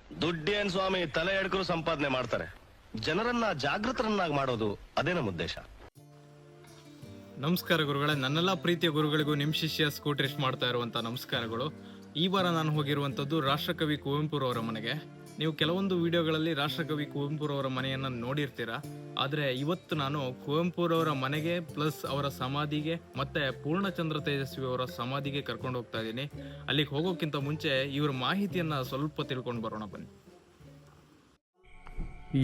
ದುಡ್ಡೇನ್ ಸ್ವಾಮಿ ತಲೆ ಎಡ್ಕರು ಸಂಪಾದನೆ ಮಾಡ್ತಾರೆ. ಜನರನ್ನ ಜಾಗೃತರನ್ನಾಗಿ ಮಾಡೋದು ಅದೇ ನಮ್ಮ ಉದ್ದೇಶ. ನಮಸ್ಕಾರ ಗುರುಗಳೇ, ನನ್ನೆಲ್ಲ ಪ್ರೀತಿಯ ಗುರುಗಳಿಗೂ ನಿಮ್ಮ ಶಿಷ್ಯ ಸ್ಕೂಟ್ರಿಸ್ಟ್ ಮಾಡ್ತಾ ಇರುವಂಥ ನಮಸ್ಕಾರಗಳು. ಈ ವಾರ ನಾನು ಹೋಗಿರುವಂಥದ್ದು ರಾಷ್ಟ್ರಕವಿ ಕುವೆಂಪುರವರ ಮನೆಗೆ. ನೀವು ಕೆಲವೊಂದು ವಿಡಿಯೋಗಳಲ್ಲಿ ರಾಷ್ಟ್ರಕವಿ ಕುವೆಂಪುರವರ ಮನೆಯನ್ನು ನೋಡಿರ್ತೀರ. ಆದರೆ ಇವತ್ತು ನಾನು ಕುವೆಂಪುರವರ ಮನೆಗೆ ಪ್ಲಸ್ ಅವರ ಸಮಾಧಿಗೆ ಮತ್ತೆ ಪೂರ್ಣಚಂದ್ರ ತೇಜಸ್ವಿ ಅವರ ಸಮಾಧಿಗೆ ಕರ್ಕೊಂಡು ಹೋಗ್ತಾ ಇದ್ದೀನಿ. ಅಲ್ಲಿಗೆ ಹೋಗೋಕ್ಕಿಂತ ಮುಂಚೆ ಇವರ ಮಾಹಿತಿಯನ್ನು ಸ್ವಲ್ಪ ತಿಳ್ಕೊಂಡು ಬರೋಣ ಬನ್ನಿ.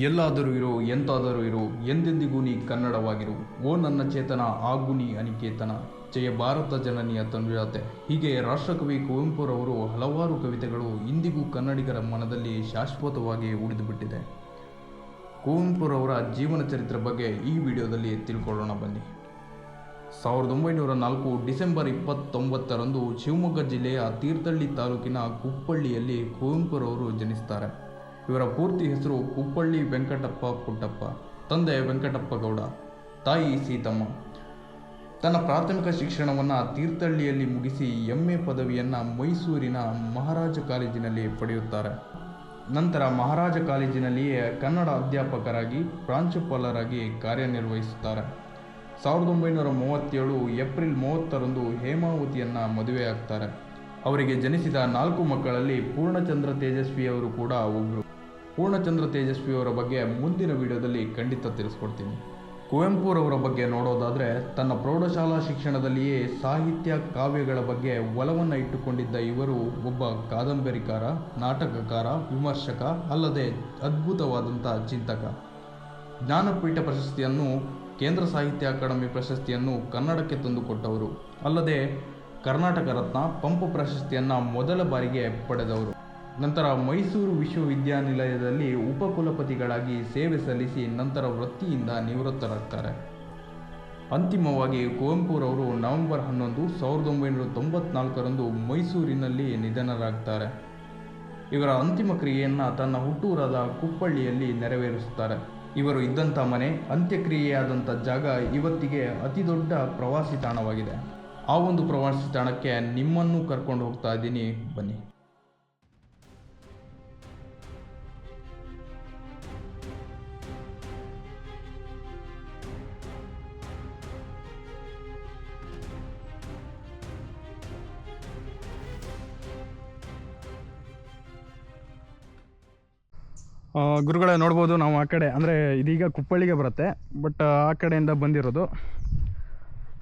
ಎಲ್ಲಾದರೂ ಇರು, ಎಂತಾದರೂ ಇರು, ಎಂದೆಂದಿಗೂ ನೀ ಕನ್ನಡವಾಗಿರು. ಓ ನನ್ನ ಚೇತನ, ಆಗು ನೀ ಅನಿಕೇತನ. ಜಯ ಭಾರತ ಜನನಿಯ ತನುಜಾತೆ. ಹೀಗೆ ರಾಷ್ಟ್ರಕವಿ ಕುವೆಂಪುರವರು ಹಲವಾರು ಕವಿತೆಗಳು ಇಂದಿಗೂ ಕನ್ನಡಿಗರ ಮನದಲ್ಲಿ ಶಾಶ್ವತವಾಗಿ ಉಳಿದುಬಿಟ್ಟಿದೆ. ಕುವೆಂಪುರವರ ಜೀವನ ಚರಿತ್ರೆ ಬಗ್ಗೆ ಈ ವಿಡಿಯೋದಲ್ಲಿ ತಿಳ್ಕೊಳ್ಳೋಣ ಬನ್ನಿ. 1904 ಡಿಸೆಂಬರ್ 29ರಂದು ಶಿವಮೊಗ್ಗ ಜಿಲ್ಲೆಯ ತೀರ್ಥಹಳ್ಳಿ ತಾಲೂಕಿನ ಕುಪ್ಪಳ್ಳಿಯಲ್ಲಿ ಕುವೆಂಪುರವರು ಜನಿಸ್ತಾರೆ. ಇವರ ಪೂರ್ತಿ ಹೆಸರು ಕುಪ್ಪಳ್ಳಿ ವೆಂಕಟಪ್ಪ ಪುಟ್ಟಪ್ಪ. ತಂದೆ ವೆಂಕಟಪ್ಪ ಗೌಡ, ತಾಯಿ ಸೀತಮ್ಮ. ತನ್ನ ಪ್ರಾಥಮಿಕ ಶಿಕ್ಷಣವನ್ನು ತೀರ್ಥಹಳ್ಳಿಯಲ್ಲಿ ಮುಗಿಸಿ MA ಪದವಿಯನ್ನು ಮೈಸೂರಿನ ಮಹಾರಾಜ ಕಾಲೇಜಿನಲ್ಲಿ ಪಡೆಯುತ್ತಾರೆ. ನಂತರ ಮಹಾರಾಜ ಕಾಲೇಜಿನಲ್ಲಿಯೇ ಕನ್ನಡ ಅಧ್ಯಾಪಕರಾಗಿ ಪ್ರಾಂಶುಪಾಲರಾಗಿ ಕಾರ್ಯನಿರ್ವಹಿಸುತ್ತಾರೆ. 1937 ಏಪ್ರಿಲ್ 30ರಂದು ಹೇಮಾವತಿಯನ್ನು ಮದುವೆಯಾಗ್ತಾರೆ. ಅವರಿಗೆ ಜನಿಸಿದ 4 ಮಕ್ಕಳಲ್ಲಿ ಪೂರ್ಣಚಂದ್ರ ತೇಜಸ್ವಿಯವರು ಕೂಡ ಒಬ್ಬರು. ಪೂರ್ಣಚಂದ್ರ ತೇಜಸ್ವಿಯವರ ಬಗ್ಗೆ ಮುಂದಿನ ವಿಡಿಯೋದಲ್ಲಿ ಖಂಡಿತ ತಿಳಿಸ್ಕೊಡ್ತೀನಿ. ಕುವೆಂಪುರವರ ಬಗ್ಗೆ ನೋಡೋದಾದರೆ, ತನ್ನ ಪ್ರೌಢಶಾಲಾ ಶಿಕ್ಷಣದಲ್ಲಿಯೇ ಸಾಹಿತ್ಯ ಕಾವ್ಯಗಳ ಬಗ್ಗೆ ಒಲವನ್ನು ಇಟ್ಟುಕೊಂಡಿದ್ದ ಇವರು ಒಬ್ಬ ಕಾದಂಬರಿಕಾರ, ನಾಟಕಕಾರ, ವಿಮರ್ಶಕ, ಅಲ್ಲದೆ ಅದ್ಭುತವಾದಂಥ ಚಿಂತಕ. ಜ್ಞಾನಪೀಠ ಪ್ರಶಸ್ತಿಯನ್ನು, ಕೇಂದ್ರ ಸಾಹಿತ್ಯ ಅಕಾಡೆಮಿ ಪ್ರಶಸ್ತಿಯನ್ನು ಕನ್ನಡಕ್ಕೆ ತಂದುಕೊಟ್ಟವರು. ಅಲ್ಲದೆ ಕರ್ನಾಟಕ ರತ್ನ, ಪಂಪ ಪ್ರಶಸ್ತಿಯನ್ನು ಮೊದಲ ಬಾರಿಗೆ ಪಡೆದವರು. ನಂತರ ಮೈಸೂರು ವಿಶ್ವವಿದ್ಯಾನಿಲಯದಲ್ಲಿ ಉಪಕುಲಪತಿಗಳಾಗಿ ಸೇವೆ ಸಲ್ಲಿಸಿ ನಂತರ ವೃತ್ತಿಯಿಂದ ನಿವೃತ್ತರಾಗ್ತಾರೆ. ಅಂತಿಮವಾಗಿ ಕುವೆಂಪುರವರು ನವೆಂಬರ್ 11, 1994ರಂದು ಮೈಸೂರಿನಲ್ಲಿ ನಿಧನರಾಗ್ತಾರೆ. ಇವರ ಅಂತಿಮ ಕ್ರಿಯೆಯನ್ನು ತನ್ನ ಹುಟ್ಟೂರಾದ ಕುಪ್ಪಳ್ಳಿಯಲ್ಲಿ ನೆರವೇರಿಸುತ್ತಾರೆ. ಇವರು ಇದ್ದಂಥ ಮನೆ, ಅಂತ್ಯಕ್ರಿಯೆಯಾದಂಥ ಜಾಗ ಇವತ್ತಿಗೆ ಅತಿ ದೊಡ್ಡ ಪ್ರವಾಸಿ ತಾಣವಾಗಿದೆ. ಆ ಒಂದು ಪ್ರವಾಸಿ ತಾಣಕ್ಕೆ ನಿಮ್ಮನ್ನು ಕರ್ಕೊಂಡು ಹೋಗ್ತಾ ಇದ್ದೀನಿ, ಬನ್ನಿ. ಗುರುಗಳೇ ನೋಡ್ಬೋದು, ನಾವು ಆ ಕಡೆ ಅಂದರೆ ಇದೀಗ ಕುಪ್ಪಳ್ಳಿಗೆ ಬರುತ್ತೆ, ಬಟ್ ಆ ಕಡೆಯಿಂದ ಬಂದಿರೋದು.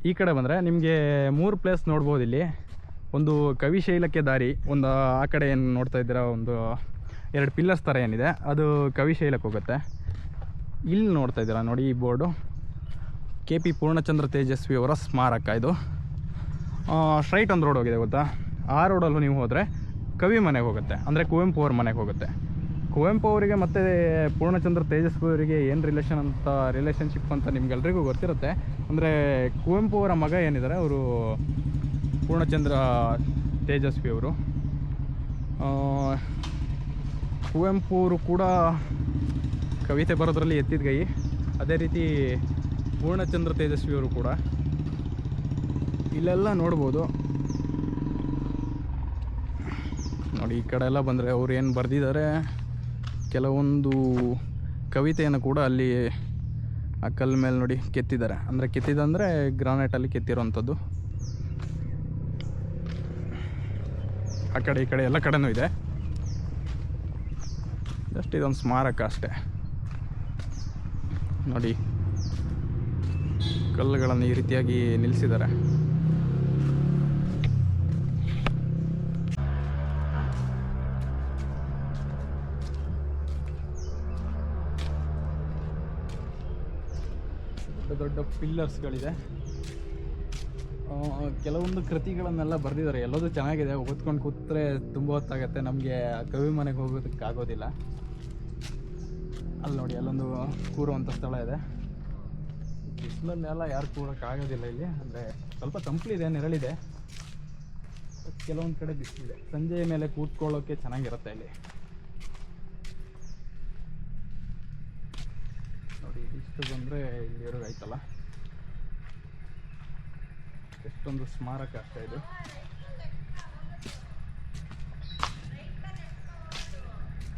ಈ ಕಡೆ ಬಂದರೆ ನಿಮಗೆ 3 ಪ್ಲೇಸ್ ನೋಡ್ಬೋದು. ಇಲ್ಲಿ ಒಂದು ಕವಿಶೈಲಕ್ಕೆ ದಾರಿ, ಒಂದು ಆ ಕಡೆ ಏನು ನೋಡ್ತಾ ಇದ್ದೀರಾ, ಒಂದು 2 ಪಿಲ್ಲರ್ಸ್ ಥರ ಏನಿದೆ ಅದು ಕವಿಶೈಲಕ್ಕೆ ಹೋಗುತ್ತೆ. ಇಲ್ಲಿ ನೋಡ್ತಾ ಇದ್ದೀರಾ ನೋಡಿ, ಈ ಬೋರ್ಡು KP ಪೂರ್ಣಚಂದ್ರ ತೇಜಸ್ವಿ ಅವರ ಸ್ಮಾರಕ. ಇದು ಸ್ಟ್ರೈಟ್ ಒಂದು ರೋಡ್ ಹೋಗಿದೆ ಗೊತ್ತಾ, ಆ ರೋಡಲ್ಲೂ ನೀವು ಹೋದರೆ ಕವಿ ಮನೆಗೆ ಹೋಗುತ್ತೆ, ಅಂದರೆ ಕುವೆಂಪು ಅವ್ರ ಮನೆಗೆ ಹೋಗುತ್ತೆ. ಕುವೆಂಪು ಅವರಿಗೆ ಮತ್ತು ಪೂರ್ಣಚಂದ್ರ ತೇಜಸ್ವಿ ಅವರಿಗೆ ಏನು ರಿಲೇಷನ್ಶಿಪ್ ಅಂತ ನಿಮ್ಗೆಲ್ರಿಗೂ ಗೊತ್ತಿರುತ್ತೆ. ಅಂದರೆ ಕುವೆಂಪು ಅವರ ಮಗ ಏನಿದ್ದಾರೆ ಅವರು ಪೂರ್ಣಚಂದ್ರ ತೇಜಸ್ವಿ ಅವರು. ಕುವೆಂಪು ಅವರು ಕೂಡ ಕವಿತೆ ಬರೋದ್ರಲ್ಲಿ ಎತ್ತಿದ ಕೈ. ಅದೇ ರೀತಿ ಪೂರ್ಣಚಂದ್ರ ತೇಜಸ್ವಿ ಅವರು ಕೂಡ. ಇಲ್ಲೆಲ್ಲ ನೋಡ್ಬೋದು ನೋಡಿ, ಈ ಕಡೆ ಎಲ್ಲ ಬಂದರೆ ಅವ್ರು ಏನು ಬರೆದಿದ್ದಾರೆ, ಕೆಲವೊಂದು ಕವಿತೆಯನ್ನು ಕೂಡ ಅಲ್ಲಿ ಆ ಕಲ್ಲು ಮೇಲೆ ನೋಡಿ ಕೆತ್ತಿದ್ದಾರೆ. ಅಂದರೆ ಕೆತ್ತಿದಂದರೆ ಗ್ರಾನೈಟಲ್ಲಿ ಕೆತ್ತಿರೋವಂಥದ್ದು. ಆ ಕಡೆ ಈ ಕಡೆ ಎಲ್ಲ ಕಡೆನೂ ಇದೆ. ಜಸ್ಟ್ ಇದೊಂದು ಸ್ಮಾರಕ ಅಷ್ಟೇ ನೋಡಿ, ಕಲ್ಲುಗಳನ್ನು ಈ ರೀತಿಯಾಗಿ ನಿಲ್ಲಿಸಿದ್ದಾರೆ. ದೊಡ್ಡ ಪಿಲ್ಲರ್ಸ್ಗಳಿದೆ. ಕೆಲವೊಂದು ಕೃತಿಗಳನ್ನೆಲ್ಲ ಬರೆದಿದ್ದಾರೆ. ಎಲ್ಲದೂ ಚೆನ್ನಾಗಿದೆ, ಓದ್ಕೊಂಡು ಕೂತ್ರೆ ತುಂಬ ಹೊತ್ತಾಗತ್ತೆ, ನಮಗೆ ಕವಿ ಮನೆಗೆ ಹೋಗೋದಕ್ಕಾಗೋದಿಲ್ಲ. ಅಲ್ಲಿ ನೋಡಿ, ಅಲ್ಲೊಂದು ಕೂರುವಂಥ ಸ್ಥಳ ಇದೆ. ಬಿಸಿಲಲ್ಲೆಲ್ಲ ಯಾರು ಕೂರೋಕ್ಕಾಗೋದಿಲ್ಲ ಇಲ್ಲಿ, ಅಂದರೆ ಸ್ವಲ್ಪ ತಂಪಲಿದೆ, ನೆರಳಿದೆ. ಕೆಲವೊಂದು ಕಡೆ ಬಿಸಿಲಿದೆ. ಸಂಜೆಯ ಮೇಲೆ ಕೂತ್ಕೊಳ್ಳೋಕ್ಕೆ ಚೆನ್ನಾಗಿರುತ್ತೆ ಇಲ್ಲಿ ನೋಡಿ. ಇಷ್ಟು ಬಂದರೆ ಇಲ್ಲಿವರೆಗೂ ಆಯ್ತಲ್ಲ, ಎಷ್ಟೊಂದು ಸ್ಮಾರಕ ಅಷ್ಟೇ ಇದು.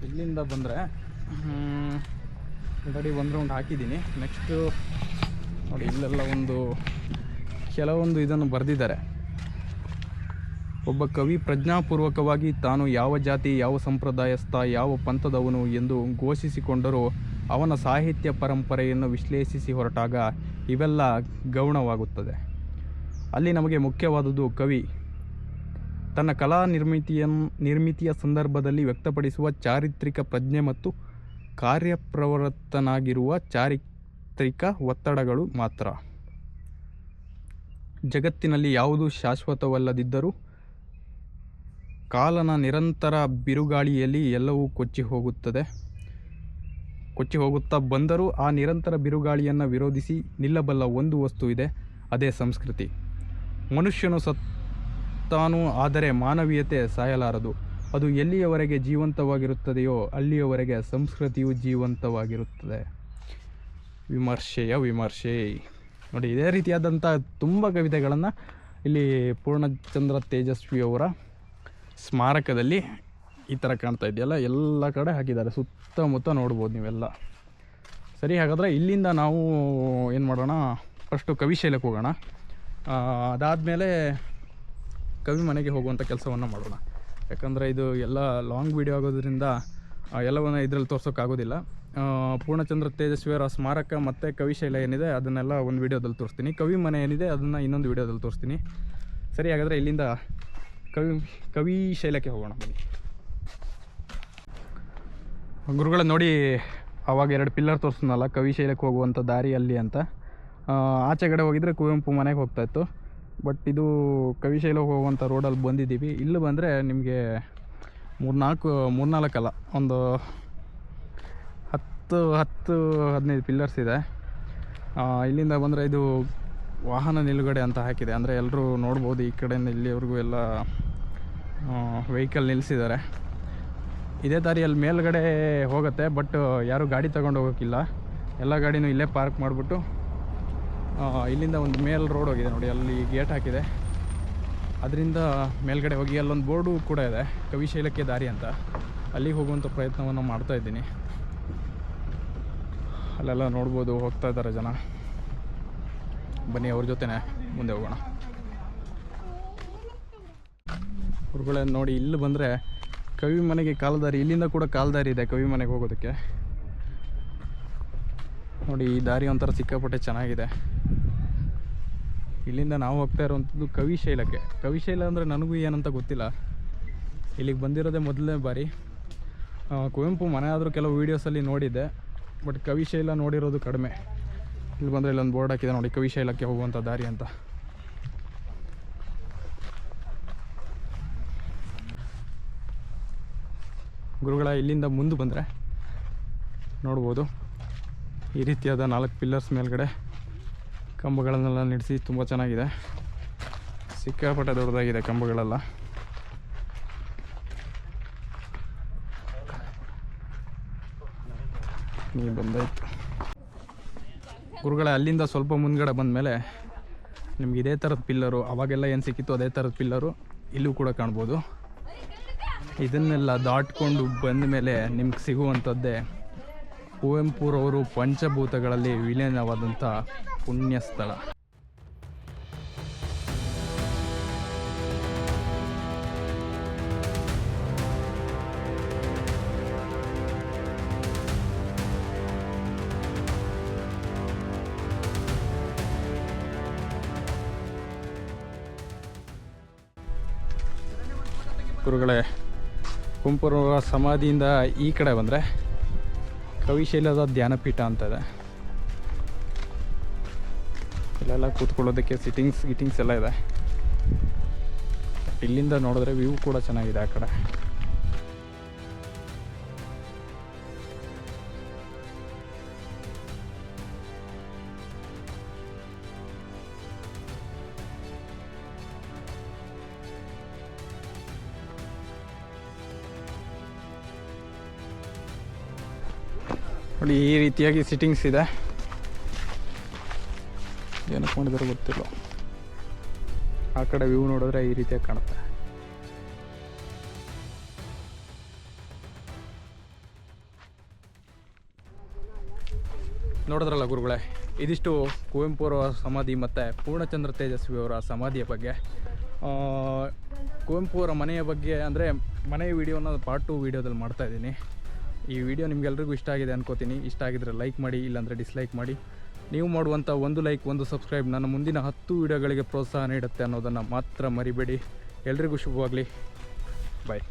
ಇಲ್ಲಿಂದ ಬಂದರೆ ಆಲ್ರೆಡಿ ಒಂದು ರೌಂಡ್ ಹಾಕಿದ್ದೀನಿ. ನೆಕ್ಸ್ಟು ನೋಡಿ ಇಲ್ಲೆಲ್ಲ ಕೆಲವೊಂದು ಇದನ್ನು ಬರೆದಿದ್ದಾರೆ. ಒಬ್ಬ ಕವಿ ಪ್ರಜ್ಞಾಪೂರ್ವಕವಾಗಿ ತಾನು ಯಾವ ಜಾತಿ, ಯಾವ ಸಂಪ್ರದಾಯಸ್ಥ, ಯಾವ ಪಂಥದವನು ಎಂದು ಘೋಷಿಸಿಕೊಂಡರೂ ಅವನ ಸಾಹಿತ್ಯ ಪರಂಪರೆಯನ್ನು ವಿಶ್ಲೇಷಿಸಿ ಹೊರಟಾಗ ಇವೆಲ್ಲ ಗೌಣವಾಗುತ್ತದೆ. ಅಲ್ಲಿ ನಮಗೆ ಮುಖ್ಯವಾದುದು ಕವಿ ತನ್ನ ಕಲಾ ನಿರ್ಮಿತಿಯ ಸಂದರ್ಭದಲ್ಲಿ ವ್ಯಕ್ತಪಡಿಸುವ ಚಾರಿತ್ರಿಕ ಪ್ರಜ್ಞೆ ಮತ್ತು ಕಾರ್ಯಪ್ರವೃತ್ತನಾಗಿರುವ ಚಾರಿತ್ರಿಕ ಒತ್ತಡಗಳು ಮಾತ್ರ. ಜಗತ್ತಿನಲ್ಲಿ ಯಾವುದೂ ಶಾಶ್ವತವಲ್ಲದಿದ್ದರೂ ಕಾಲನ ನಿರಂತರ ಬಿರುಗಾಳಿಯಲ್ಲಿ ಎಲ್ಲವೂ ಕೊಚ್ಚಿ ಹೋಗುತ್ತಾ ಬಂದರೂ ಆ ನಿರಂತರ ಬಿರುಗಾಳಿಯನ್ನು ವಿರೋಧಿಸಿ ನಿಲ್ಲಬಲ್ಲ ಒಂದು ವಸ್ತು ಇದೆ, ಅದೇ ಸಂಸ್ಕೃತಿ. ಮನುಷ್ಯನು ಸತ್ತಾನು, ಆದರೆ ಮಾನವೀಯತೆ ಸಾಯಲಾರದು. ಅದು ಎಲ್ಲಿಯವರೆಗೆ ಜೀವಂತವಾಗಿರುತ್ತದೆಯೋ ಅಲ್ಲಿಯವರೆಗೆ ಸಂಸ್ಕೃತಿಯು ಜೀವಂತವಾಗಿರುತ್ತದೆ. ವಿಮರ್ಶೆ ನೋಡಿ, ಇದೇ ರೀತಿಯಾದಂಥ ತುಂಬ ಕವಿತೆಗಳನ್ನು ಇಲ್ಲಿ ಪೂರ್ಣಚಂದ್ರ ತೇಜಸ್ವಿಯವರ ಸ್ಮಾರಕದಲ್ಲಿ ಈ ಥರ ಕಾಣ್ತಾ ಇದೆಯಲ್ಲ, ಎಲ್ಲ ಕಡೆ ಹಾಕಿದ್ದಾರೆ. ಸುತ್ತಮುತ್ತ ನೋಡ್ಬೋದು ನೀವೆಲ್ಲ. ಸರಿ, ಹಾಗಾದರೆ ಇಲ್ಲಿಂದ ನಾವು ಏನು ಮಾಡೋಣ, ಫಸ್ಟು ಕವಿಶೈಲಕ್ಕೆ ಹೋಗೋಣ. ಅದಾದಮೇಲೆ ಕವಿ ಮನೆಗೆ ಹೋಗುವಂಥ ಕೆಲಸವನ್ನು ಮಾಡೋಣ. ಯಾಕಂದರೆ ಇದು ಎಲ್ಲ ಲಾಂಗ್ ವಿಡಿಯೋ ಆಗೋದ್ರಿಂದ ಎಲ್ಲವನ್ನು ಇದರಲ್ಲಿ ತೋರ್ಸೋಕ್ಕಾಗೋದಿಲ್ಲ. ಪೂರ್ಣಚಂದ್ರ ತೇಜಸ್ವಿಯವರ ಸ್ಮಾರಕ ಮತ್ತು ಕವಿಶೈಲ ಏನಿದೆ ಅದನ್ನೆಲ್ಲ ಒಂದು ವಿಡಿಯೋದಲ್ಲಿ ತೋರಿಸ್ತೀನಿ. ಕವಿ ಮನೆ ಏನಿದೆ ಅದನ್ನು ಇನ್ನೊಂದು ವಿಡಿಯೋದಲ್ಲಿ ತೋರಿಸ್ತೀನಿ. ಸರಿ, ಹಾಗಾದರೆ ಇಲ್ಲಿಂದ ಕವಿಶೈಲಕ್ಕೆ ಹೋಗೋಣ ಬನ್ನಿ. ಗುರುಗಳ ನೋಡಿ, ಆವಾಗ 2 ಪಿಲ್ಲರ್ ತೋರಿಸ್ನಲ್ಲ ಕವಿಶೈಲಕ್ಕೆ ಹೋಗುವಂಥ ದಾರಿ ಅಲ್ಲಿ ಅಂತ. ಆಚೆಗಡೆ ಹೋಗಿದರೆ ಕುವೆಂಪು ಮನೆಗೆ ಹೋಗ್ತಾಯಿತ್ತು. ಬಟ್ ಇದು ಕವಿಶೈಲಕ್ಕೆ ಹೋಗುವಂಥ ರೋಡಲ್ಲಿ ಬಂದಿದ್ದೀವಿ. ಇಲ್ಲಿ ಬಂದರೆ ನಿಮಗೆ 3-4 ಅಲ್ಲ, ಒಂದು 10-15 ಪಿಲ್ಲರ್ಸ್ ಇದೆ. ಇಲ್ಲಿಂದ ಬಂದರೆ ಇದು ವಾಹನ ನಿಲುಗಡೆ ಅಂತ ಹಾಕಿದೆ. ಅಂದರೆ ಎಲ್ಲರೂ ನೋಡ್ಬೋದು, ಈ ಕಡೆಯಿಂದ ಇಲ್ಲಿವರೆಗೂ ಎಲ್ಲ ವೆಹಿಕಲ್ ನಿಲ್ಲಿಸಿದ್ದಾರೆ. ಇದೇ ದಾರಿಯಲ್ಲಿ ಮೇಲ್ಗಡೆ ಹೋಗುತ್ತೆ, ಬಟ್ ಯಾರೂ ಗಾಡಿ ತಗೊಂಡು ಹೋಗೋಕ್ಕಿಲ್ಲ. ಎಲ್ಲ ಗಾಡಿನೂ ಇಲ್ಲೇ ಪಾರ್ಕ್ ಮಾಡಿಬಿಟ್ಟು ಇಲ್ಲಿಂದ ಒಂದು ಮೇಲ್ ರೋಡ್ ಹೋಗಿದೆ ನೋಡಿ, ಅಲ್ಲಿ ಗೇಟ್ ಹಾಕಿದೆ. ಅದರಿಂದ ಮೇಲ್ಗಡೆ ಹೋಗಿ ಅಲ್ಲೊಂದು ಬೋರ್ಡು ಕೂಡ ಇದೆ, ಕವಿಶೈಲಕ್ಕೆ ದಾರಿ ಅಂತ. ಅಲ್ಲಿಗೆ ಹೋಗುವಂಥ ಪ್ರಯತ್ನವನ್ನು ಮಾಡ್ತಾಯಿದ್ದೀನಿ. ಅಲ್ಲೆಲ್ಲ ನೋಡ್ಬೋದು, ಹೋಗ್ತಾ ಇದ್ದಾರೆ ಜನ. ಬನ್ನಿ, ಅವ್ರ ಜೊತೆನೇ ಮುಂದೆ ಹೋಗೋಣ. ಗುರುಗಳೇ ನೋಡಿ, ಇಲ್ಲಿ ಬಂದರೆ ಕವಿ ಮನೆಗೆ ಕಾಲ್ದಾರಿ, ಇಲ್ಲಿಂದ ಕೂಡ ಕಾಲ್ದಾರಿ ಇದೆ ಕವಿ ಮನೆಗೆ ಹೋಗೋದಕ್ಕೆ. ನೋಡಿ, ಈ ದಾರಿ ಒಂಥರ ಸಿಕ್ಕಾಪಟ್ಟೆ ಚೆನ್ನಾಗಿದೆ. ಇಲ್ಲಿಂದ ನಾವು ಹೋಗ್ತಾ ಇರುವಂಥದ್ದು ಕವಿಶೈಲಕ್ಕೆ. ಕವಿಶೈಲ ಅಂದರೆ ನನಗೂ ಏನಂತ ಗೊತ್ತಿಲ್ಲ, ಇಲ್ಲಿಗೆ ಬಂದಿರೋದೇ ಮೊದಲನೇ ಬಾರಿ. ಕುವೆಂಪು ಮನೆ ಆದರೂ ಕೆಲವು ವೀಡಿಯೋಸಲ್ಲಿ ನೋಡಿದ್ದೆ, ಬಟ್ ಕವಿಶೈಲ ನೋಡಿರೋದು ಕಡಿಮೆ. ಇಲ್ಲಿ ಬಂದರೆ ಇಲ್ಲೊಂದು ಬೋರ್ಡ್ ಹಾಕಿದೆ ನೋಡಿ, ಕವಿಶೈಲಕ್ಕೆ ಹೋಗುವಂಥ ದಾರಿ ಅಂತ. ಗುರುಗಳ ಇಲ್ಲಿಂದ ಮುಂದೆ ಬಂದರೆ ನೋಡ್ಬೋದು, ಈ ರೀತಿಯಾದ 4 ಪಿಲ್ಲರ್ಸ್ ಮೇಲ್ಗಡೆ ಕಂಬಗಳನ್ನೆಲ್ಲ ನಿಲ್ಲಿಸಿ ತುಂಬ ಚೆನ್ನಾಗಿದೆ. ಸಿಕ್ಕಾಪಟ್ಟೆ ದೊಡ್ಡದಾಗಿದೆ ಕಂಬಗಳೆಲ್ಲ. ನೀವು ಬಂದಾಯಿತು ಗುರುಗಳೇ. ಅಲ್ಲಿಂದ ಸ್ವಲ್ಪ ಮುಂದ್ಗಡೆ ಬಂದಮೇಲೆ ನಿಮ್ಗೆ ಇದೇ ಥರದ ಪಿಲ್ಲರು, ಅವಾಗೆಲ್ಲ ಏನು ಸಿಕ್ಕಿತ್ತು ಅದೇ ಥರದ ಪಿಲ್ಲರು ಇಲ್ಲೂ ಕೂಡ ಕಾಣ್ಬೋದು. ಇದನ್ನೆಲ್ಲ ದಾಟ್ಕೊಂಡು ಬಂದ ಮೇಲೆ ನಿಮ್ಗೆ ಸಿಗುವಂಥದ್ದೇ ಕುವೆಂಪುರವರು ಪಂಚಭೂತಗಳಲ್ಲಿ ವಿಲೀನವಾದಂಥ ಪುಣ್ಯ ಸ್ಥಳ. ಗುರುಗಳೇ, ಕುವೆಂಪುರವರ ಸಮಾಧಿಯಿಂದ ಈ ಕಡೆ ಬಂದರೆ ಕವಿಶೈಲದ ಧ್ಯಾನಪೀಠ ಅಂತ ಇದೆ. ಇಲ್ಲೆಲ್ಲ ಕೂತ್ಕೊಳ್ಳೋದಕ್ಕೆ ಗಿಟಿಂಗ್ಸ್ ಎಲ್ಲ ಇದೆ. ಇಲ್ಲಿಂದ ನೋಡಿದ್ರೆ ವ್ಯೂ ಕೂಡ ಚೆನ್ನಾಗಿದೆ ಆ ಕಡೆ. ನೋಡಿ, ಈ ರೀತಿಯಾಗಿ ಸಿಟ್ಟಿಂಗ್ಸ್ ಇದೆ. ಏನಕ್ಕೆ ಮಾಡಿದಾರೋ ಗೊತ್ತಿಲ್ಲ. ಆ ಕಡೆ ವ್ಯೂ ನೋಡಿದ್ರೆ ಈ ರೀತಿಯಾಗಿ ಕಾಣುತ್ತೆ. ನೋಡಿದ್ರಲ್ಲ ಗುರುಗಳೇ, ಇದಿಷ್ಟು ಕುವೆಂಪು ಅವರ ಸಮಾಧಿ ಮತ್ತು ಪೂರ್ಣಚಂದ್ರ ತೇಜಸ್ವಿ ಅವರ ಸಮಾಧಿಯ ಬಗ್ಗೆ. ಕುವೆಂಪು ಅವರ ಮನೆಯ ಬಗ್ಗೆ ಅಂದರೆ ಮನೆಯ ವೀಡಿಯೋನ ಪಾರ್ಟ್ 2 ವೀಡಿಯೋದಲ್ಲಿ ಮಾಡ್ತಾಯಿದ್ದೀನಿ. ಈ ವಿಡಿಯೋ ನಿಮಗೆಲ್ರಿಗೂ ಇಷ್ಟ ಆಗಿದೆ ಅನ್ಕೋತೀನಿ. ಇಷ್ಟ ಆಗಿದ್ರೆ ಲೈಕ್ ಮಾಡಿ, ಇಲ್ಲಾಂದರೆ ಡಿಸ್ಲೈಕ್ ಮಾಡಿ. ನೀವು ಮಾಡುವಂಥ ಒಂದು ಲೈಕ್, ಒಂದು ಸಬ್ಸ್ಕ್ರೈಬ್ ನನ್ನ ಮುಂದಿನ 10 ವೀಡಿಯೋಗಳಿಗೆ ಪ್ರೋತ್ಸಾಹ ನೀಡುತ್ತೆ ಅನ್ನೋದನ್ನು ಮಾತ್ರ ಮರಿಬೇಡಿ. ಎಲ್ರಿಗೂ ಶುಭವಾಗಲಿ. ಬಾಯ್.